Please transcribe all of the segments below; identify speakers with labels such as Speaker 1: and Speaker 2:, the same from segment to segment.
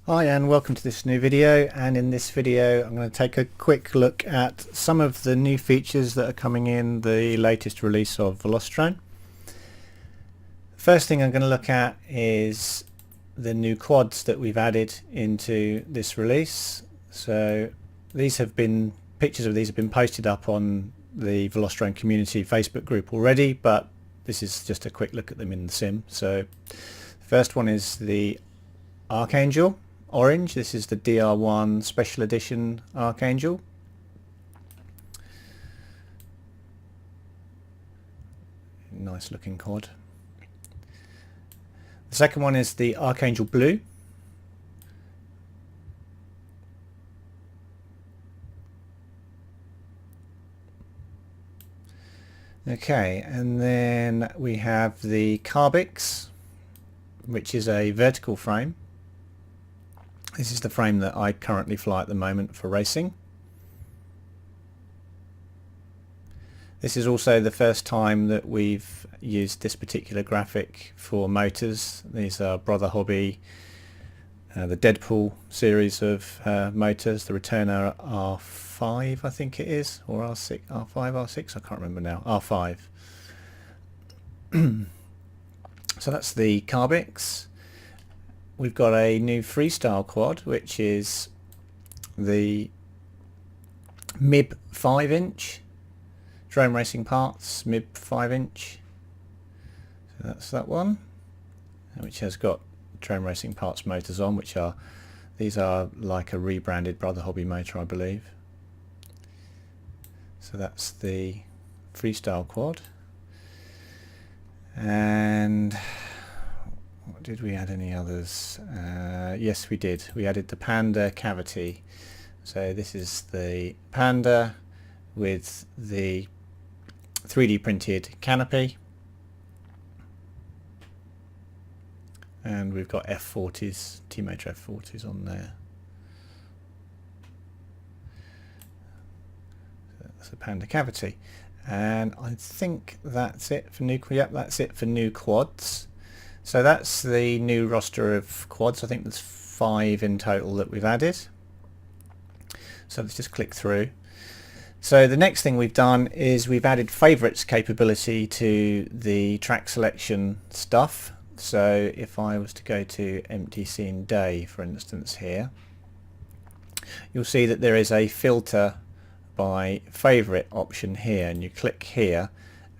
Speaker 1: Hi and welcome to this new video, and in this video I'm going to take a quick look at some of the new features that are coming in the latest release of VelociDrone. First thing I'm going to look at is the new quads that we've added into this release. So these have been, pictures of these have been posted up on the VelociDrone community Facebook group already, but this is just a quick look at them in the sim. So the first one is the Archangel Orange. This is the DR1 Special Edition Archangel. Nice looking quad. The second one is the Archangel Blue. Okay, and then we have the Carbix, which is a vertical frame. This is the frame that I currently fly at the moment for racing. This is also the first time that we've used this particular graphic for motors. These are Brother Hobby, the Deadpool series of motors, the Returner R5 I think it is, or R6, R5, R6, I can't remember now, R5. So that's the Carbix. We've got a new freestyle quad, which is the MIB 5-inch drone racing parts, MIB 5-inch. So that's that one, which has got drone racing parts motors on, which are, these are like a rebranded Brother Hobby motor, I believe. So that's the freestyle quad. And did we add any others? Yes, we did. We added the Panda cavity. So this is the Panda with the 3D printed canopy, and we've got F40s, T-Motor F40s on there. So that's the Panda cavity, and I think that's it for new. Yep, that's it for new quads. So that's the new roster of quads. I think there's 5 in total that we've added. So let's just click through. So the next thing we've done is we've added favorites capability to the track selection stuff. So if I was to go to empty scene day, for instance, here, you'll see that there is a filter by favorite option here, and you click here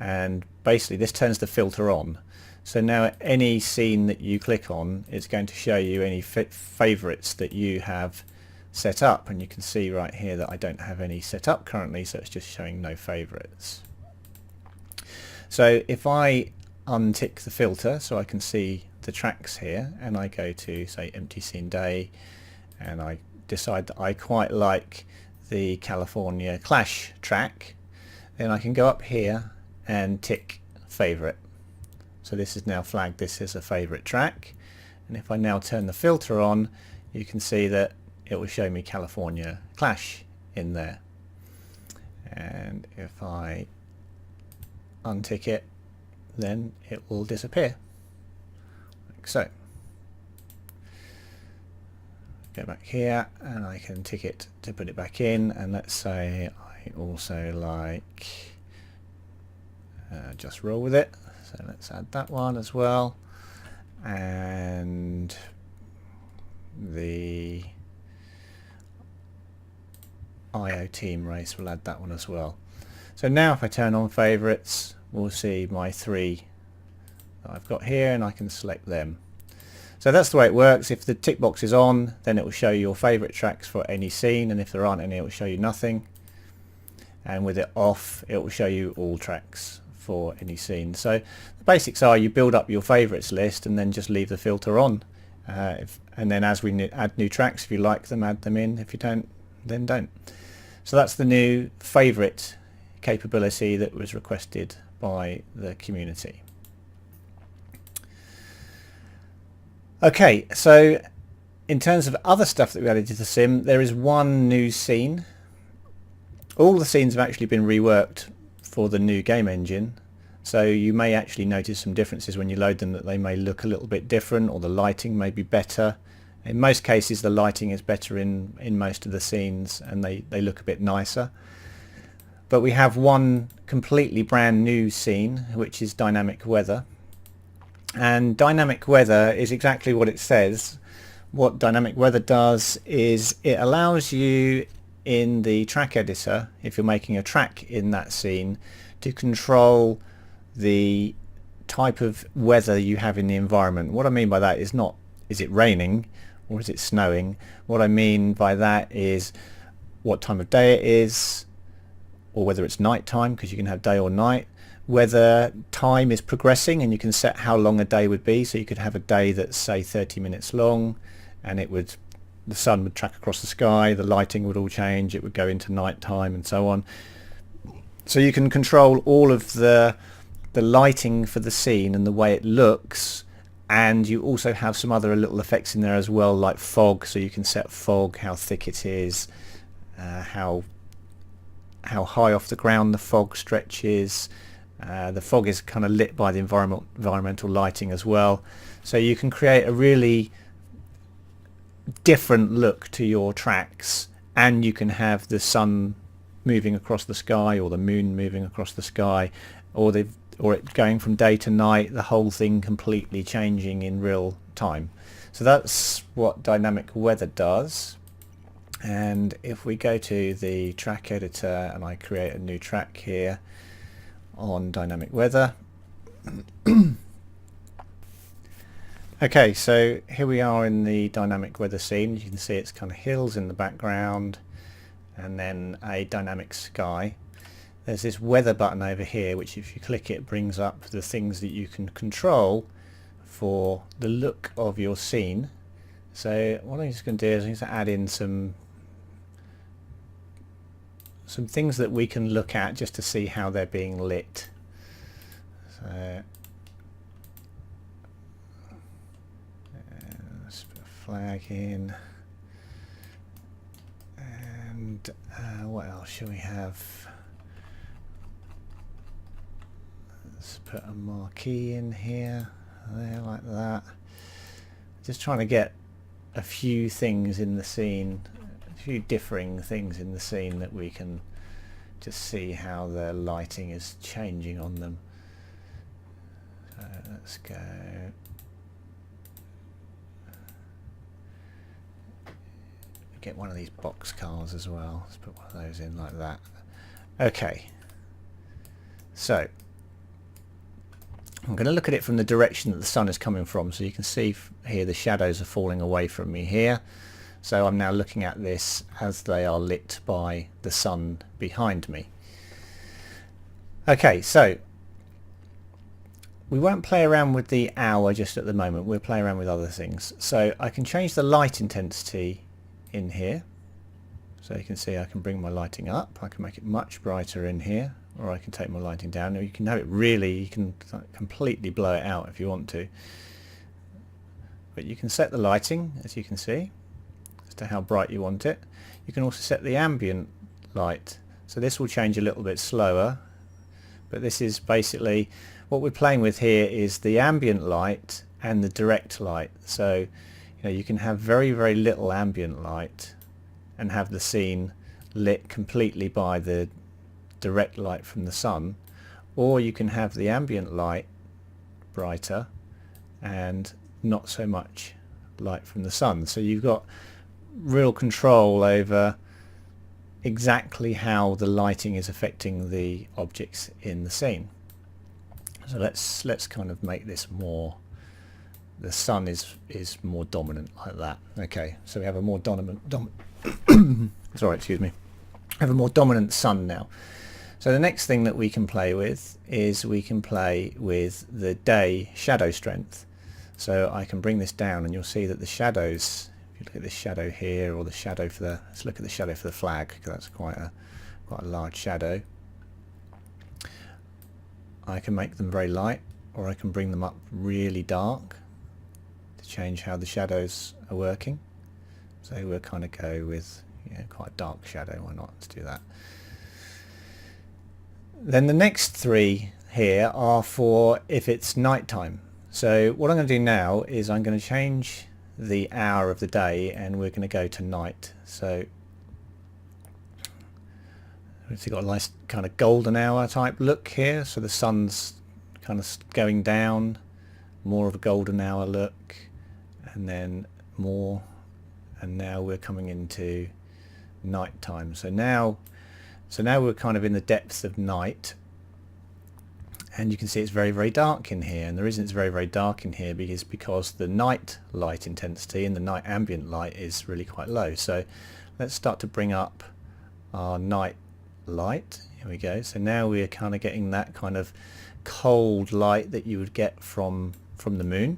Speaker 1: and basically this turns the filter on. So now any scene that you click on, it's going to show you any favorites that you have set up, and you can see right here that I don't have any set up currently, so it's just showing no favorites. So if I untick the filter so I can see the tracks here, and I go to say empty scene day, and I decide that I quite like the California Clash track, then I can go up here and tick favorite. So this is now flagged this as a favorite track, and if I now turn the filter on, you can see that it will show me California Clash in there. And if I untick it, then it will disappear, like so. Go back here and I can tick it to put it back in, and let's say I also like Just Roll With It. So let's add that one as well, and the IO team race, we'll add that one as well. So now if I turn on favorites, we'll see my 3 that I've got here, and I can select them. So that's the way it works. If the tick box is on, then it will show you your favorite tracks for any scene, and if there aren't any, it will show you nothing. And with it off, it will show you all tracks for any scene. So the basics are you build up your favorites list and then just leave the filter on, and then as we add new tracks, if you like them, add them in. If you don't, then don't. So that's the new favorite capability that was requested by the community. Okay, so in terms of other stuff that we added to the sim, there is one new scene. All the scenes have actually been reworked for the new game engine, so you may actually notice some differences when you load them, that they may look a little bit different, or the lighting may be better, In most cases the lighting is better in most of the scenes, and they look a bit nicer. But we have one completely brand new scene, which is dynamic weather. And dynamic weather is exactly what it says. What dynamic weather does is it allows you in the track editor, if you're making a track in that scene, to control the type of weather you have in the environment. What I mean by that is not, is it raining or is it snowing? What I mean by that is what time of day it is, or whether it's night time, because you can have day or night, whether time is progressing and you can set how long a day would be. So you could have a day that's say 30 minutes long, and the sun would track across the sky, the lighting would all change, it would go into night time and so on. So you can control all of the lighting for the scene and the way it looks, and you also have some other little effects in there as well, like fog. So you can set fog, how thick it is, how high off the ground the fog stretches. The fog is kind of lit by the environmental lighting as well. So you can create a really different look to your tracks, and you can have the sun moving across the sky, or the moon moving across the sky, or it going from day to night, the whole thing completely changing in real time. So that's what dynamic weather does. And if we go to the track editor and I create a new track here on dynamic weather. Okay, so here we are in the dynamic weather scene. You can see it's kind of hills in the background and then a dynamic sky. There's this weather button over here, which if you click it brings up the things that you can control for the look of your scene. So what I'm just going to do is I'm going to add in some things that we can look at just to see how they're being lit. So let's put a flag in, and what else should we have? Let's put a marquee in here, there, like that. Just trying to get a few things in the scene, a few differing things in the scene that we can just see how the lighting is changing on them. So let's go. Get one of these box cars as well. Let's put one of those in like that. Okay. So I'm going to look at it from the direction that the sun is coming from. So you can see here the shadows are falling away from me here. So I'm now looking at this as they are lit by the sun behind me. Okay, so we won't play around with the hour just at the moment. We'll play around with other things. So I can change the light intensity in here. So you can see I can bring my lighting up. I can make it much brighter in here, or I can take my lighting down. Or you can have it really, you can completely blow it out if you want to. But you can set the lighting, as you can see, as to how bright you want it. You can also set the ambient light. So this will change a little bit slower, but this is basically what we're playing with here is the ambient light and the direct light. So you can have very, very little ambient light and have the scene lit completely by the direct light from the sun, or you can have the ambient light brighter and not so much light from the sun. So you've got real control over exactly how the lighting is affecting the objects in the scene. So let's kind of make this more, the sun is more dominant like that. Okay, so we have a more dominant sorry, excuse me. Have a more dominant sun now. So the next thing that we can play with is we can play with the day shadow strength. So I can bring this down and you'll see that the shadows, if you look at this shadow here, or the shadow for the, let's look at the shadow for the flag, because that's quite a large shadow. I can make them very light, or I can bring them up really dark to change how the shadows are working. So we'll kind of go with quite a dark shadow. Why not? Let's do that. Then the next three here are for if it's nighttime. So what I'm going to do now is I'm going to change the hour of the day, and we're going to go to night. So we've got a nice kind of golden hour type look here, so the sun's kind of going down, more of a golden hour look, and then more, and now we're coming into night time. So now we're kind of in the depths of night, and you can see it's very, very dark in here. And the reason it's very, very dark in here is because the night light intensity and the night ambient light is really quite low. So let's start to bring up our night light. Here we go. So now we're kind of getting that kind of cold light that you would get from the moon.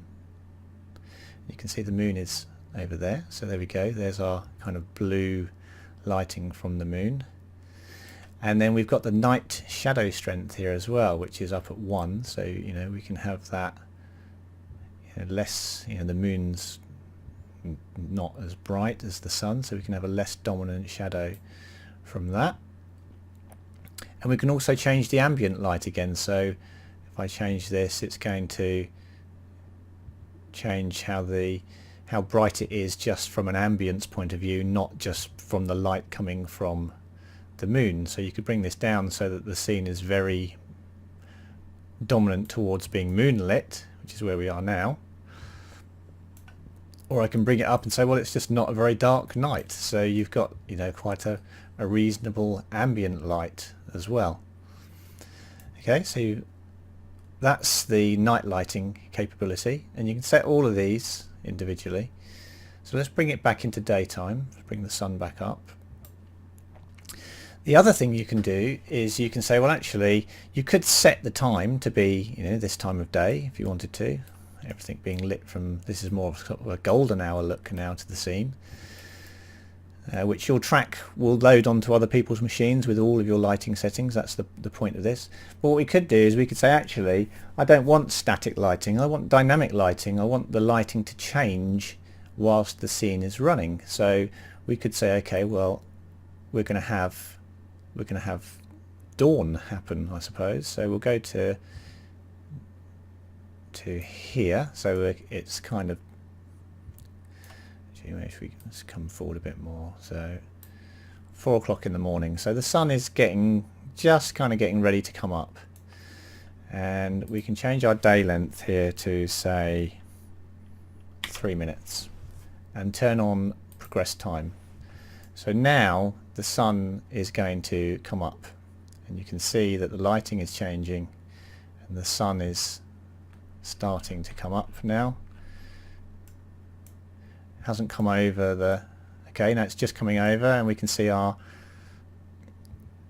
Speaker 1: You can see the moon is over there. So there we go. There's our kind of blue lighting from the moon. And then we've got the night shadow strength here as well, which is up at 1. So we can have that less. The moon's not as bright as the sun, so we can have a less dominant shadow from that. And we can also change the ambient light again. So if I change this, it's going to change how bright it is just from an ambience point of view, not just from the light coming from the moon. So you could bring this down so that the scene is very dominant towards being moonlit, which is where we are now. Or I can bring it up and say, well, it's just not a very dark night. So you've got quite a reasonable ambient light as well. Okay, so that's the night lighting capability, and you can set all of these individually. So let's bring it back into daytime. Let's bring the sun back up. The other thing you can do is you can say, well, actually you could set the time to be this time of day if you wanted to. Everything being lit from, this is more of a golden hour look now to the scene, which your track will load onto other people's machines with all of your lighting settings. That's the point of this. But what we could do is we could say, actually, I don't want static lighting, I want dynamic lighting. I want the lighting to change whilst the scene is running. So we could say, okay, well, we're going to have dawn happen, I suppose. So we'll go to here. So it's kind of, if we just come forward a bit more, so 4 o'clock in the morning. So the sun is just kind of getting ready to come up, and we can change our day length here to say 3 minutes and turn on progress time. So now the sun is going to come up, and you can see that the lighting is changing and the sun is starting to come up now. Hasn't come over okay, now it's just coming over, and we can see our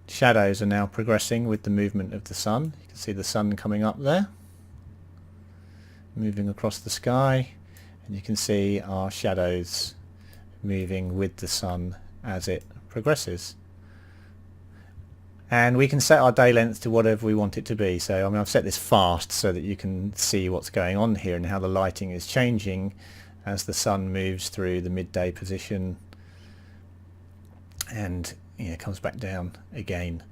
Speaker 1: shadows are now progressing with the movement of the sun. You can see the sun coming up there, moving across the sky, and you can see our shadows moving with the sun as it progresses. And we can set our day length to whatever we want it to be. So I've set this fast so that you can see what's going on here and how the lighting is changing as the sun moves through the midday position and comes back down again.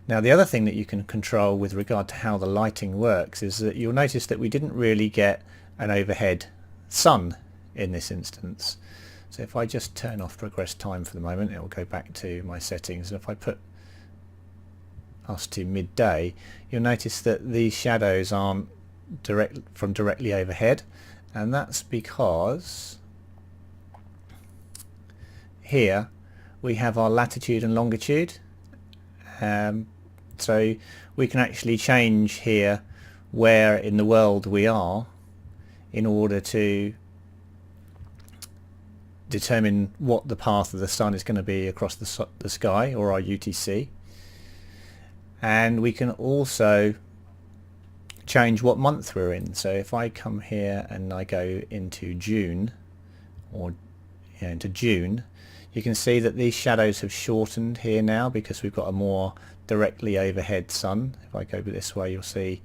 Speaker 1: Now the other thing that you can control with regard to how the lighting works is that you'll notice that we didn't really get an overhead sun in this instance. So if I just turn off progress time for the moment, it will go back to my settings, and if I put us to midday, you'll notice that these shadows aren't directly overhead, and that's because here we have our latitude and longitude. So we can actually change here where in the world we are in order to determine what the path of the sun is going to be across the sky, or our UTC. And we can also change what month we're in. So if I come here and I go into June, or into June, you can see that these shadows have shortened here now because we've got a more directly overhead sun. If I go this way, you'll see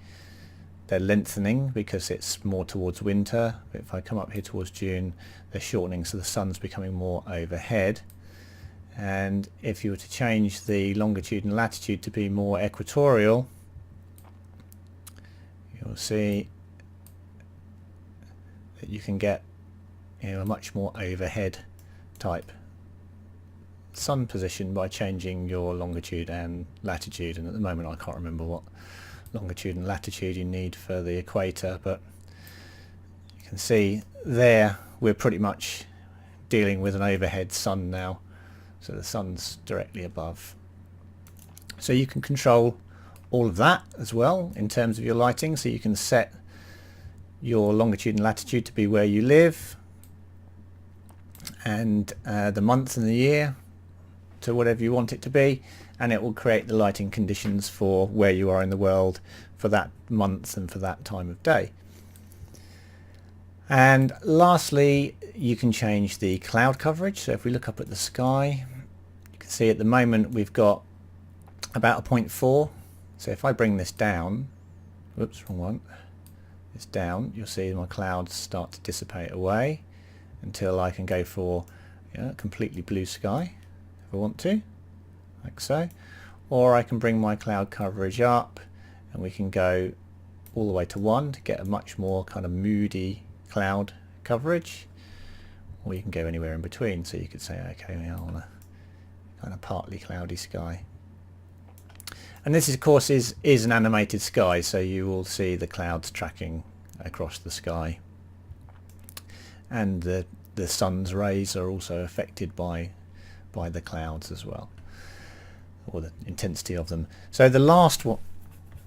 Speaker 1: they're lengthening because it's more towards winter. But if I come up here towards June, they're shortening, so the sun's becoming more overhead. And if you were to change the longitude and latitude to be more equatorial, you'll see that you can get a much more overhead type sun position by changing your longitude and latitude. And at the moment I can't remember what longitude and latitude you need for the equator, but you can see there we're pretty much dealing with an overhead sun now, so the sun's directly above. So you can control all of that as well in terms of your lighting, so you can set your longitude and latitude to be where you live, and the month and the year to whatever you want it to be, and it will create the lighting conditions for where you are in the world for that month and for that time of day. And lastly, you can change the cloud coverage. So if we look up at the sky, you can see at the moment we've got about a 0.4. So if I bring this down, whoops, wrong one, it's down, you'll see my clouds start to dissipate away until I can go for completely blue sky if I want to, like so. Or I can bring my cloud coverage up and we can go all the way to 1 to get a much more kind of moody cloud coverage, or you can go anywhere in between. So you could say, okay, I want a kind of partly cloudy sky. And this of course is an animated sky, so you will see the clouds tracking across the sky, and the sun's rays are also affected by the clouds as well, or the intensity of them. So the last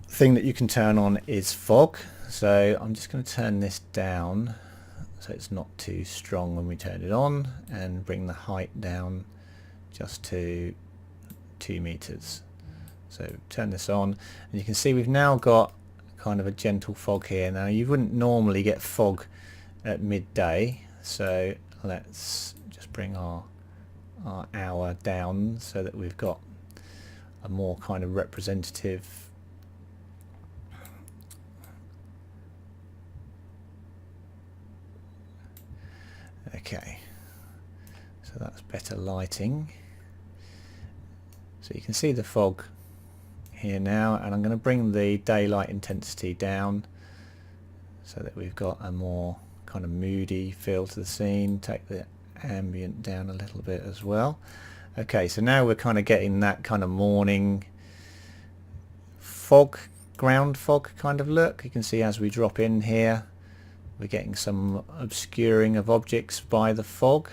Speaker 1: thing that you can turn on is fog. So I'm just going to turn this down so it's not too strong when we turn it on, and bring the height down just to 2 meters. So turn this on and you can see we've now got kind of a gentle fog here. Now you wouldn't normally get fog at midday, so let's just bring our hour down so that we've got a more kind of representative okay, so that's better lighting. So you can see the fog here now, and I'm going to bring the daylight intensity down so that we've got a more kind of moody feel to the scene. Take the ambient down a little bit as well. Okay, so now we're kind of getting that kind of morning fog, ground fog kind of look. You can see as we drop in here we're getting some obscuring of objects by the fog.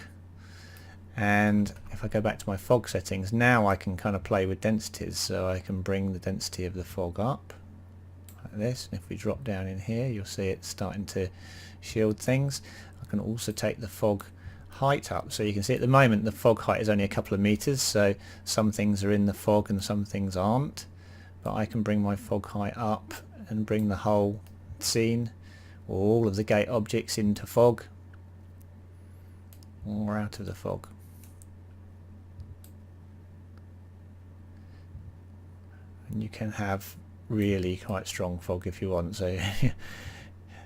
Speaker 1: And if I go back to my fog settings, now I can kind of play with densities, so I can bring the density of the fog up like this, and if we drop down in here you'll see it's starting to shield things. I can also take the fog height up, so you can see at the moment the fog height is only a couple of meters, so some things are in the fog and some things aren't, but I can bring my fog height up and bring the whole scene or all of the gate objects into fog or out of the fog. And you can have really quite strong fog if you want, so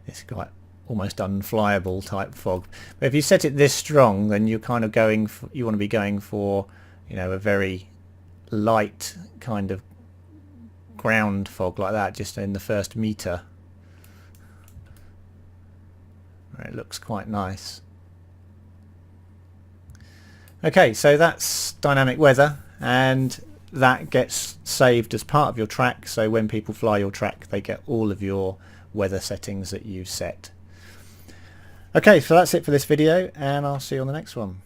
Speaker 1: it's quite almost unflyable type fog. But if you set it this strong, then you're kind of going for, you want to be going for, a very light kind of ground fog like that, just in the first meter. It looks quite nice. Okay, so that's dynamic weather, and that gets saved as part of your track, so when people fly your track they get all of your weather settings that you've set. Okay, so that's it for this video, and I'll see you on the next one.